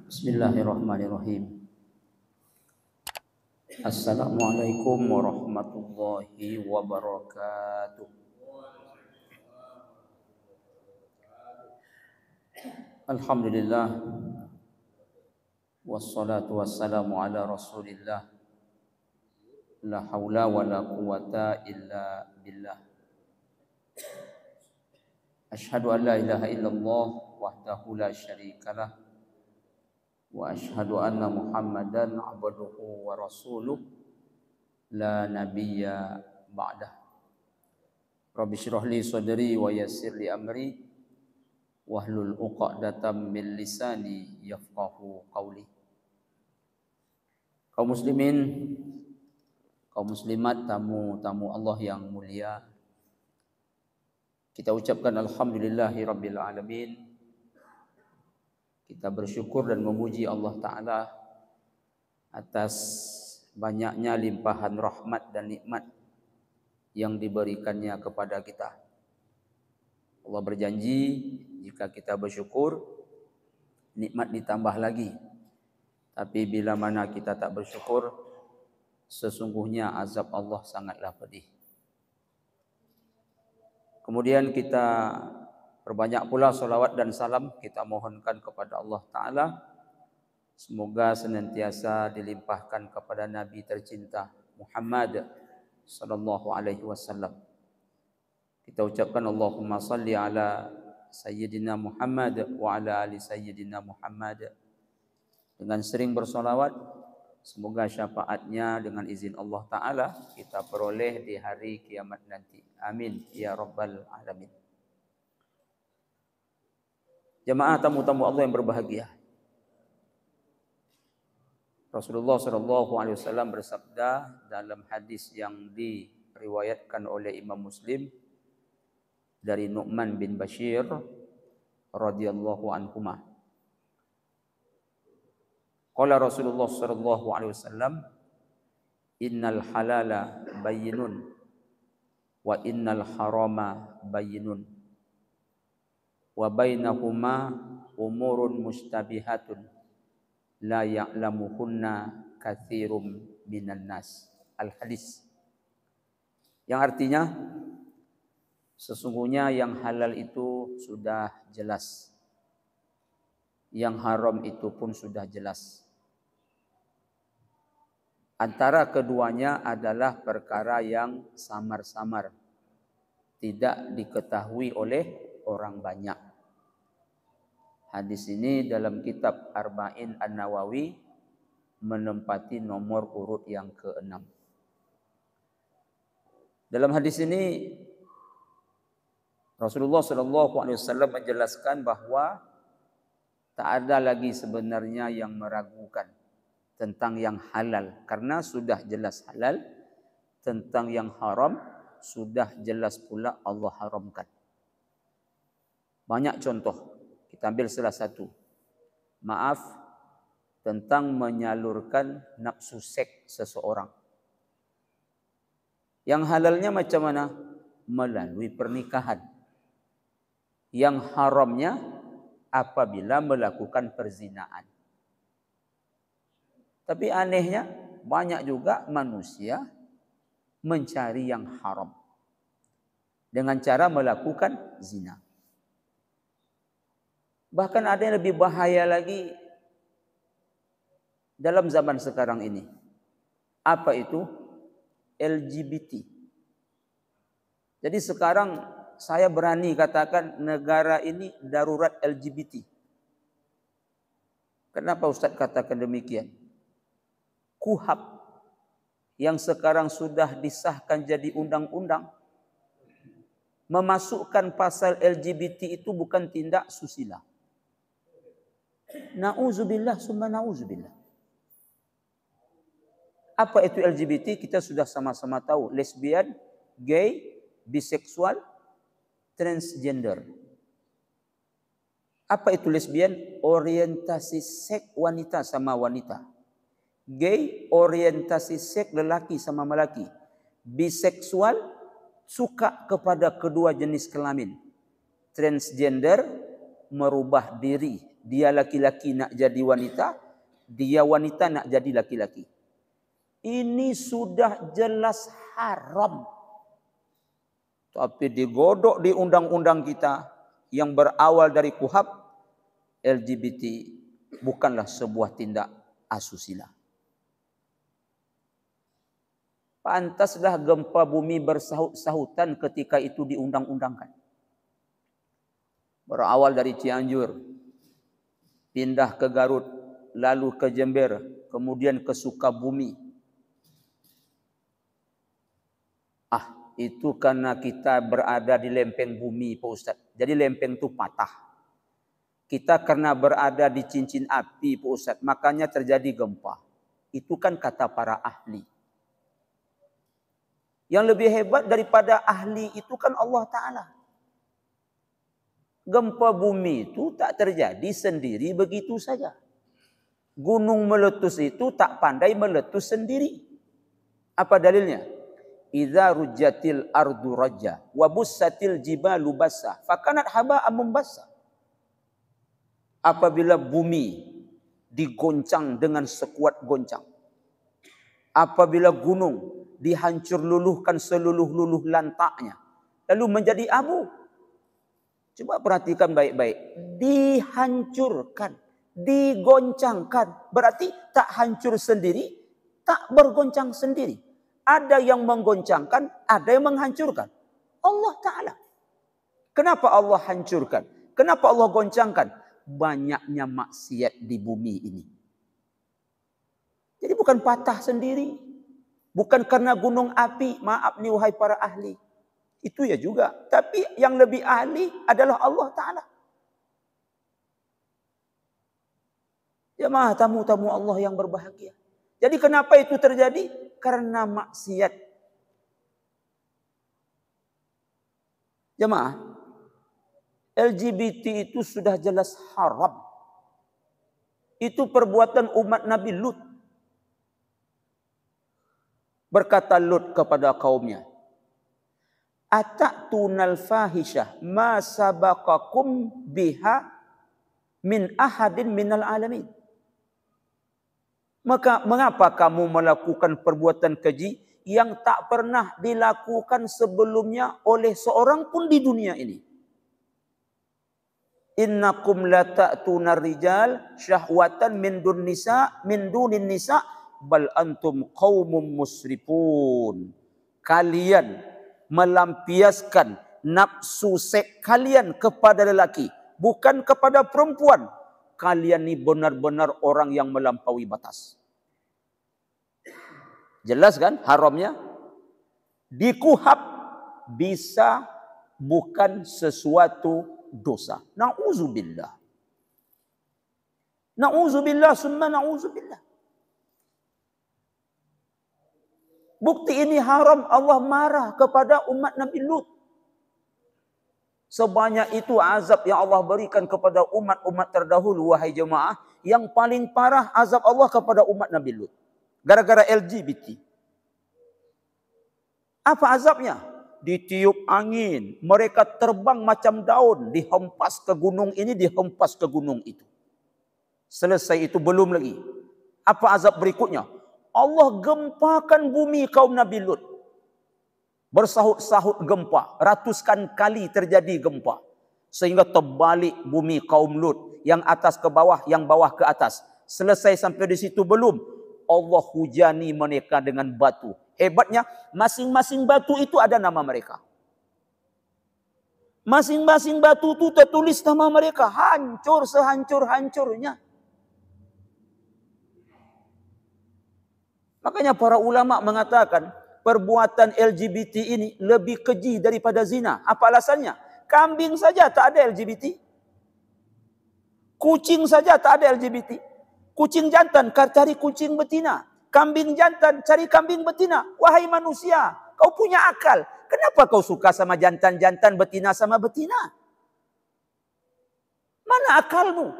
Bismillahirrahmanirrahim. Assalamualaikum warahmatullahi wabarakatuh. Alhamdulillah. Wassalatu wassalamu ala rasulillah. La hawla wa la quwata illa billah. Ashhadu an la ilaha illallah wahdahu la syarikalah. Wa ashhadu anna Muhammadan abduhu wa rasuluh la nabiyya ba'dah. Rabbi shrah li sadri wa yassir li amri wahlul 'uqdatam min lisani yafqahu qawli. Kaum muslimin, kaum muslimat, tamu-tamu Allah yang mulia, kita ucapkan alhamdulillahi rabbil alamin. Kita bersyukur dan memuji Allah Ta'ala atas banyaknya limpahan rahmat dan nikmat yang diberikannya kepada kita. Allah berjanji jika kita bersyukur, nikmat ditambah lagi. Tapi bila mana kita tak bersyukur, sesungguhnya azab Allah sangatlah pedih. Kemudian kita perbanyak pula salawat dan salam kita mohonkan kepada Allah Ta'ala. Semoga senantiasa dilimpahkan kepada Nabi tercinta Muhammad sallallahu alaihi wasallam. Kita ucapkan Allahumma salli ala Sayyidina Muhammad wa ala ali Sayyidina Muhammad. Dengan sering bersolawat, semoga syafaatnya dengan izin Allah Ta'ala kita peroleh di hari kiamat nanti. Amin ya rabbal alamin. Jemaah tamu-tamu Allah yang berbahagia. Rasulullah SAW bersabda dalam hadis yang diriwayatkan oleh Imam Muslim dari Nu'man bin Bashir radhiyallahu anhuma. Qala Rasulullah SAW, innal halala bayyinun wa innal harama bayyinun. Wa bainahuma umurun mustabihatun la ya'lamuhunna katsirum minan nas. Al-hadis. Yang artinya sesungguhnya yang halal itu sudah jelas. Yang haram itu pun sudah jelas. Antara keduanya adalah perkara yang samar-samar, tidak diketahui oleh orang banyak. Hadis ini dalam kitab Arba'in An-Nawawi menempati nomor urut yang ke-6. Dalam hadis ini Rasulullah SAW menjelaskan bahwa tak ada lagi sebenarnya yang meragukan tentang yang halal, karena sudah jelas halal. Tentang yang haram sudah jelas pula Allah haramkan. Banyak contoh. Kita ambil salah satu. Maaf, tentang menyalurkan nafsu seks seseorang. Yang halalnya macam mana? Melalui pernikahan. Yang haramnya apabila melakukan perzinaan. Tapi anehnya banyak juga manusia mencari yang haram dengan cara melakukan zina. Bahkan ada yang lebih bahaya lagi dalam zaman sekarang ini. Apa itu? LGBT. Jadi sekarang saya berani katakan negara ini darurat LGBT. Kenapa Ustaz katakan demikian? KUHAP yang sekarang sudah disahkan jadi undang-undang memasukkan pasal LGBT itu bukan tindak susila. Na'udzubillah summa na'udzubillah. Apa itu LGBT? Kita sudah sama-sama tahu. Lesbian, gay, biseksual, transgender. Apa itu lesbian? Orientasi seks wanita sama wanita. Gay, orientasi seks lelaki sama lelaki. Biseksual, suka kepada kedua jenis kelamin. Transgender, merubah diri. Dia laki-laki nak jadi wanita, dia wanita nak jadi laki-laki. Ini sudah jelas haram. Tapi digodok di undang-undang kita yang berawal dari KUHP, LGBT bukanlah sebuah tindak asusila. Pantaslah gempa bumi bersahut-sahutan ketika itu diundang-undangkan. Berawal dari Cianjur, pindah ke Garut, lalu ke Jember, kemudian ke Sukabumi. Itu karena kita berada di lempeng bumi, Pak Ustaz. Jadi lempeng itu patah. Kita karena berada di cincin api, Pak Ustaz, makanya terjadi gempa. Itu kan kata para ahli. Yang lebih hebat daripada ahli itu kan Allah Ta'ala. Gempa bumi itu tak terjadi sendiri begitu saja. Gunung meletus itu tak pandai meletus sendiri. Apa dalilnya? Idza rujjatil ardu rajja wa bussatil jibalu bassa fakanat haba'an mumbassa. Apabila bumi digoncang dengan sekuat goncang, apabila gunung dihancur luluhkan seluruh-luluh lantaknya, lalu menjadi abu. Coba perhatikan baik-baik. Dihancurkan, digoncangkan. Berarti tak hancur sendiri, tak bergoncang sendiri. Ada yang menggoncangkan, ada yang menghancurkan. Allah Ta'ala. Kenapa Allah hancurkan? Kenapa Allah goncangkan? Banyaknya maksiat di bumi ini. Jadi bukan patah sendiri. Bukan karena gunung api. Maaf nih wahai para ahli. Itu ya juga. Tapi yang lebih ahli adalah Allah Ta'ala. Jemaah tamu-tamu Allah yang berbahagia. Jadi kenapa itu terjadi? Karena maksiat. Jemaah, LGBT itu sudah jelas haram. Itu perbuatan umat Nabi Lut. Berkata Lut kepada kaumnya, "Ata'tunal fahisyah ma sabaqakum biha min ahadin minal alamin." Maka mengapa kamu melakukan perbuatan keji yang tak pernah dilakukan sebelumnya oleh seorang pun di dunia ini? Innakum la ta'tunar rijal syahwatan min dunin nisa bal antum qaumum musrifun. Kalian melampiaskan nafsu seks kalian kepada lelaki, bukan kepada perempuan. Kalian ni benar-benar orang yang melampaui batas. Jelas kan haramnya? Di KUHP bisa bukan sesuatu dosa. Na'udzubillah. Na'udzubillah summa na'udzubillah. Bukti ini haram, Allah marah kepada umat Nabi Lut. Sebanyak itu azab yang Allah berikan kepada umat-umat terdahulu, wahai jemaah. Yang paling parah azab Allah kepada umat Nabi Lut. Gara-gara LGBT. Apa azabnya? Ditiup angin. Mereka terbang macam daun. Dihempas ke gunung ini, dihempas ke gunung itu. Selesai itu belum lagi. Apa azab berikutnya? Allah gempakan bumi kaum Nabi Lut. Bersahut-sahut gempa. Ratuskan kali terjadi gempa. Sehingga terbalik bumi kaum Lut. Yang atas ke bawah, yang bawah ke atas. Selesai sampai di situ belum. Allah hujani mereka dengan batu. Hebatnya, masing-masing batu itu ada nama mereka. Masing-masing batu itu tertulis nama mereka. Hancur sehancur-hancurnya. Makanya para ulama mengatakan, perbuatan LGBT ini lebih keji daripada zina. Apa alasannya? Kambing saja tak ada LGBT. Kucing saja tak ada LGBT. Kucing jantan cari kucing betina. Kambing jantan cari kambing betina. Wahai manusia, kau punya akal. Kenapa kau suka sama jantan-jantan, betina sama betina? Mana akalmu?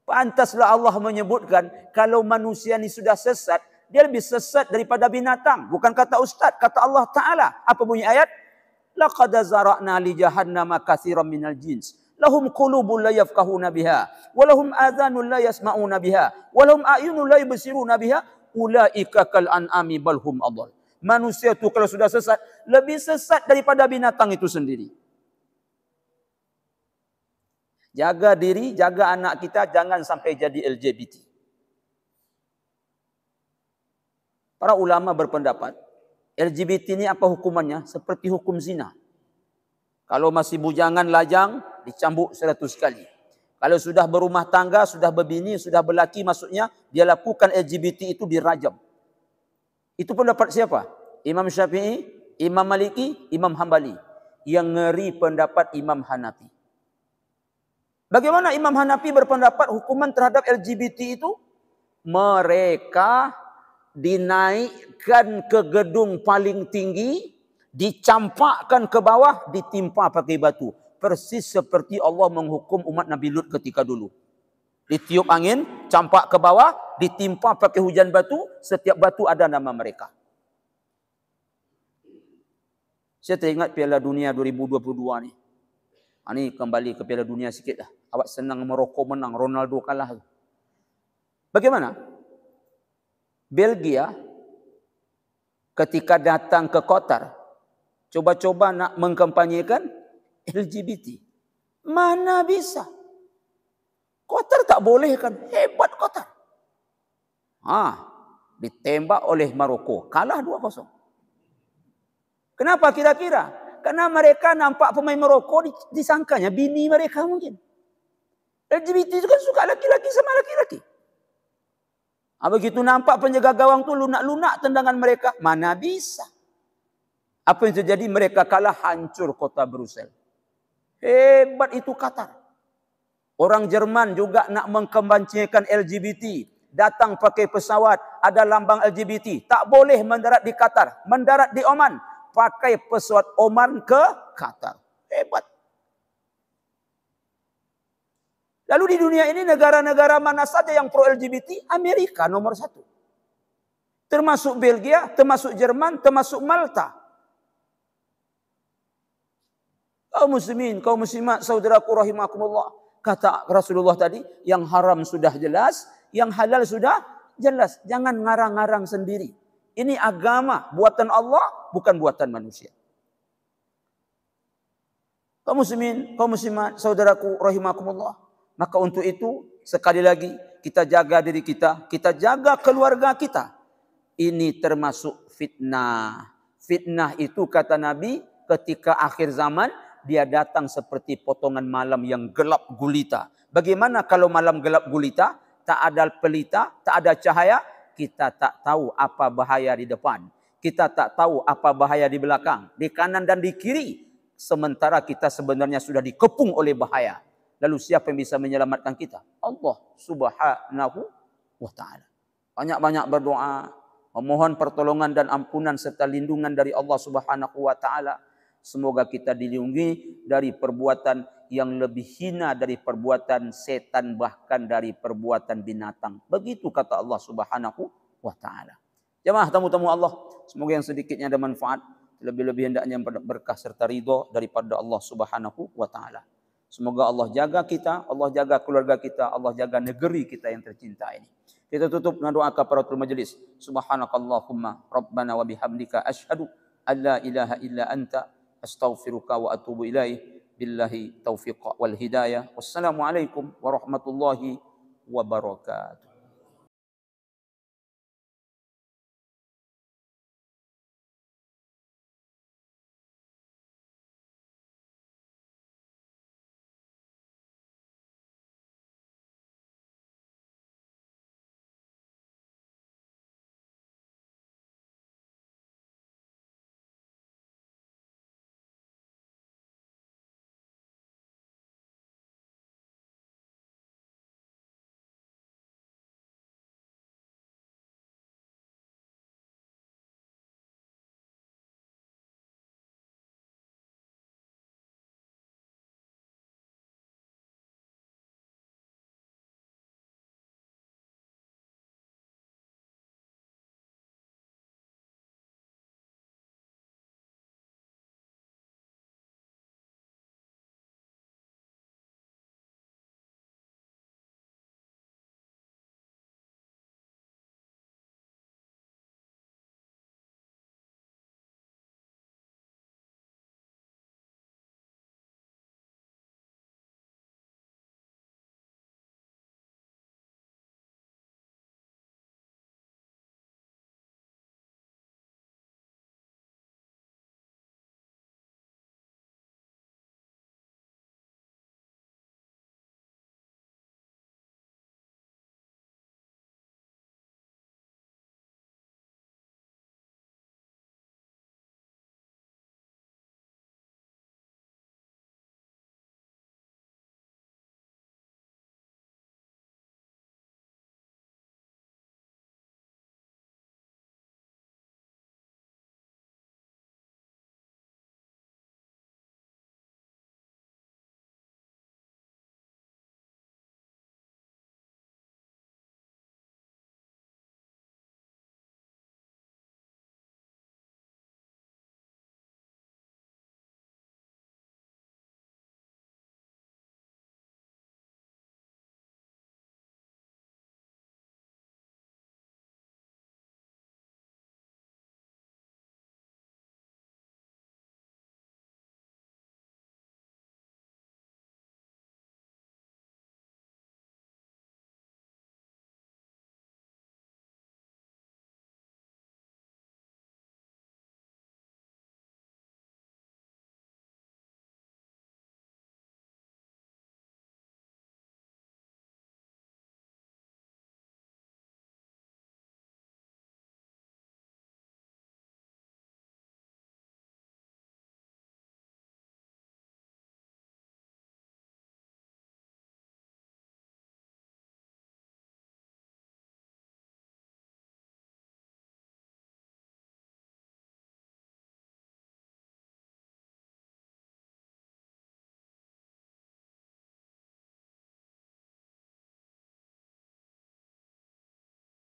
Pantaslah Allah menyebutkan, kalau manusia ini sudah sesat, dia lebih sesat daripada binatang. Bukan kata Ustaz, kata Allah Ta'ala. Apa bunyi ayat? Laqad zara'na li jahannama katsiran minal jins. Lahum qulubun la yafqahuna biha, wa lahum adhanun la yasma'una biha, wa lahum a'yunun la yubsiruna biha, ulaika kal an'ami bal hum adall. Manusia itu kalau sudah sesat, lebih sesat daripada binatang itu sendiri. Jaga diri, jaga anak kita, jangan sampai jadi LGBT. Para ulama berpendapat, LGBT ini apa hukumannya? Seperti hukum zina. Kalau masih bujangan lajang, dicambuk 100 kali. Kalau sudah berumah tangga, sudah berbini, sudah berlaki, maksudnya dia lakukan LGBT itu dirajam. Itu pendapat siapa? Imam Syafi'i, Imam Maliki, Imam Hambali. Yang ngeri pendapat Imam Hanafi. Bagaimana Imam Hanafi berpendapat hukuman terhadap LGBT itu? Mereka dinaikkan ke gedung paling tinggi, dicampakkan ke bawah, ditimpa pakai batu. Persis seperti Allah menghukum umat Nabi Lut ketika dulu. Ditiup angin, campak ke bawah, ditimpa pakai hujan batu, setiap batu ada nama mereka. Saya teringat Piala Dunia 2022 ni. Ini kembali ke Piala Dunia sikit lah. Awak senang Maroko menang, Ronaldo kalah. Bagaimana? Belgia ketika datang ke Qatar, coba-coba nak mengkampanyekan LGBT. Mana bisa? Qatar tak boleh kan? Hebat Qatar. Ditembak oleh Maroko. Kalah 2-0. Kenapa kira-kira? Karena mereka nampak pemain Maroko disangkanya bini mereka mungkin. LGBT itu kan suka laki-laki sama laki-laki. Begitu nampak penjaga gawang tu lunak-lunak tendangan mereka. Mana bisa? Apa yang terjadi? Mereka kalah, hancur kota Brussels. Hebat itu Qatar. Orang Jerman juga nak mengkampanyekan LGBT. Datang pakai pesawat, ada lambang LGBT. Tak boleh mendarat di Qatar. Mendarat di Oman. Pakai pesawat Oman ke Qatar. Hebat. Lalu di dunia ini negara-negara mana saja yang pro LGBT? Amerika nomor 1. Termasuk Belgia, termasuk Jerman, termasuk Malta. Kaum muslimin, kaum muslimat, saudaraku rahimakumullah. Kata Rasulullah tadi, yang haram sudah jelas, yang halal sudah jelas. Jangan ngarang-ngarang sendiri. Ini agama, buatan Allah, bukan buatan manusia. Kaum muslimin, kaum muslimat, saudaraku rahimakumullah. Maka untuk itu, sekali lagi, kita jaga diri kita jaga keluarga kita. Ini termasuk fitnah. Fitnah itu kata Nabi, ketika akhir zaman, dia datang seperti potongan malam yang gelap gulita. Bagaimana kalau malam gelap gulita? Tak ada pelita, tak ada cahaya. Kita tak tahu apa bahaya di depan. Kita tak tahu apa bahaya di belakang. Di kanan dan di kiri. Sementara kita sebenarnya sudah dikepung oleh bahaya. Lalu siapa yang bisa menyelamatkan kita? Allah subhanahu wa ta'ala. Banyak-banyak berdoa. Memohon pertolongan dan ampunan serta lindungan dari Allah subhanahu wa ta'ala. Semoga kita dilindungi dari perbuatan yang lebih hina dari perbuatan setan, bahkan dari perbuatan binatang. Begitu kata Allah subhanahu wa ta'ala. Jemaah tamu-tamu Allah, semoga yang sedikitnya ada manfaat, lebih-lebih hendaknya berkah serta ridho daripada Allah subhanahu wa ta'ala. Semoga Allah jaga kita, Allah jaga keluarga kita, Allah jaga negeri kita yang tercinta ini. Kita tutup dengan doa kafaratul majlis. Subhanakallahumma rabbana wa bihamdika asyhadu an la ilaha illa anta astaghfiruka wa atubu ilaih. Billahi taufiq wal hidayah. Wassalamualaikum warahmatullahi wabarakatuh.